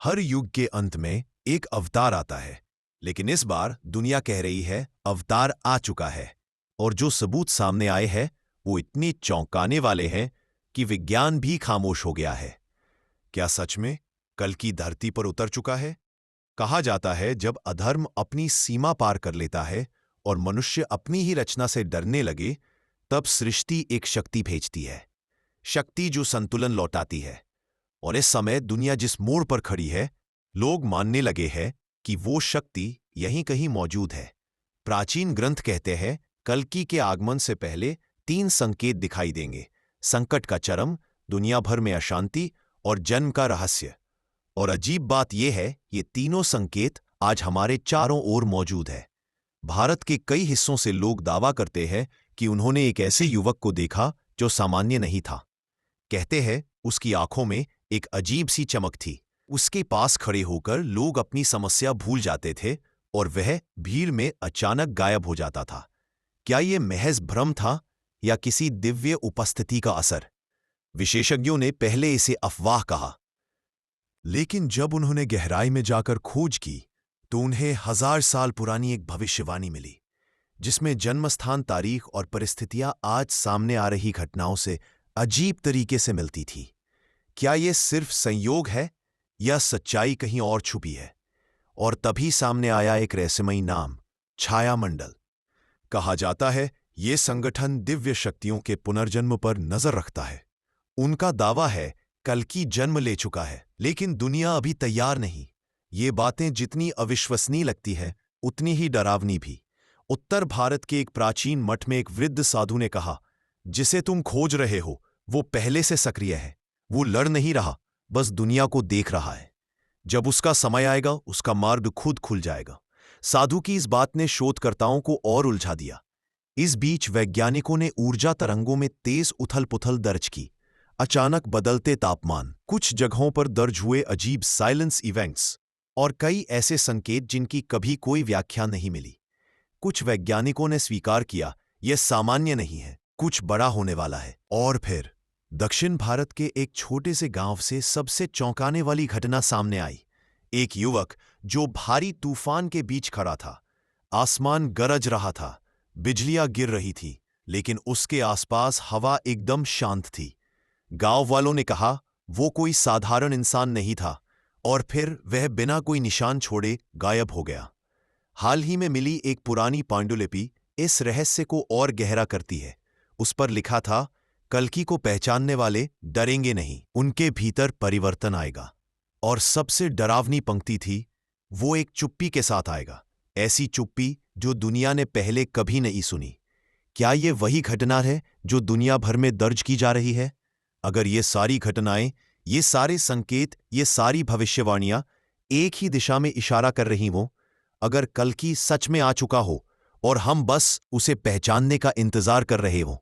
हर युग के अंत में एक अवतार आता है, लेकिन इस बार दुनिया कह रही है अवतार आ चुका है। और जो सबूत सामने आए हैं वो इतने चौंकाने वाले हैं कि विज्ञान भी खामोश हो गया है। क्या सच में कल की धरती पर उतर चुका है? कहा जाता है जब अधर्म अपनी सीमा पार कर लेता है और मनुष्य अपनी ही रचना से डरने लगे, तब सृष्टि एक शक्ति भेजती है, शक्ति जो संतुलन लौटाती है। और इस समय दुनिया जिस मोड़ पर खड़ी है, लोग मानने लगे हैं कि वो शक्ति यहीं कहीं मौजूद है। प्राचीन ग्रंथ कहते हैं कल्कि के आगमन से पहले 3 संकेत दिखाई देंगे: संकट का चरम, दुनिया भर में अशांति और जन्म का रहस्य। और अजीब बात यह है, ये तीनों संकेत आज हमारे चारों ओर मौजूद है। भारत के कई हिस्सों से लोग दावा करते हैं कि उन्होंने एक ऐसे युवक को देखा जो सामान्य नहीं था। कहते हैं उसकी आंखों में एक अजीब सी चमक थी। उसके पास खड़े होकर लोग अपनी समस्या भूल जाते थे और वह भीड़ में अचानक गायब हो जाता था। क्या यह महज भ्रम था या किसी दिव्य उपस्थिति का असर? विशेषज्ञों ने पहले इसे अफवाह कहा, लेकिन जब उन्होंने गहराई में जाकर खोज की तो उन्हें 1000 साल पुरानी एक भविष्यवाणी मिली, जिसमें जन्मस्थान, तारीख और परिस्थितियां आज सामने आ रही घटनाओं से अजीब तरीके से मिलती थी। क्या यह सिर्फ संयोग है या सच्चाई कहीं और छुपी है? और तभी सामने आया एक रहस्यमयी नाम, छायामंडल। कहा जाता है यह संगठन दिव्य शक्तियों के पुनर्जन्म पर नजर रखता है। उनका दावा है कल्कि जन्म ले चुका है, लेकिन दुनिया अभी तैयार नहीं। ये बातें जितनी अविश्वसनीय लगती है उतनी ही डरावनी भी। उत्तर भारत के एक प्राचीन मठ में एक वृद्ध साधु ने कहा, जिसे तुम खोज रहे हो वो पहले से सक्रिय है। वो लड़ नहीं रहा, बस दुनिया को देख रहा है। जब उसका समय आएगा उसका मार्ग खुद खुल जाएगा। साधु की इस बात ने शोधकर्ताओं को और उलझा दिया। इस बीच वैज्ञानिकों ने ऊर्जा तरंगों में तेज उथल-पुथल दर्ज की। अचानक बदलते तापमान, कुछ जगहों पर दर्ज हुए अजीब साइलेंस इवेंट्स और कई ऐसे संकेत जिनकी कभी कोई व्याख्या नहीं मिली। कुछ वैज्ञानिकों ने स्वीकार किया यह सामान्य नहीं है, कुछ बड़ा होने वाला है। और फिर दक्षिण भारत के एक छोटे से गांव से सबसे चौंकाने वाली घटना सामने आई। एक युवक जो भारी तूफान के बीच खड़ा था। आसमान गरज रहा था, बिजलियां गिर रही थी, लेकिन उसके आसपास हवा एकदम शांत थी। गांव वालों ने कहा वो कोई साधारण इंसान नहीं था, और फिर वह बिना कोई निशान छोड़े गायब हो गया। हाल ही में मिली एक पुरानी पांडुलिपि इस रहस्य को और गहरा करती है। उस पर लिखा था, कल्कि को पहचानने वाले डरेंगे नहीं, उनके भीतर परिवर्तन आएगा। और सबसे डरावनी पंक्ति थी, वो एक चुप्पी के साथ आएगा, ऐसी चुप्पी जो दुनिया ने पहले कभी नहीं सुनी। क्या ये वही घटना है जो दुनिया भर में दर्ज की जा रही है? अगर ये सारी घटनाएं, ये सारे संकेत, ये सारी भविष्यवाणियां एक ही दिशा में इशारा कर रही हों, अगर कल्कि सच में आ चुका हो और हम बस उसे पहचानने का इंतजार कर रहे हों,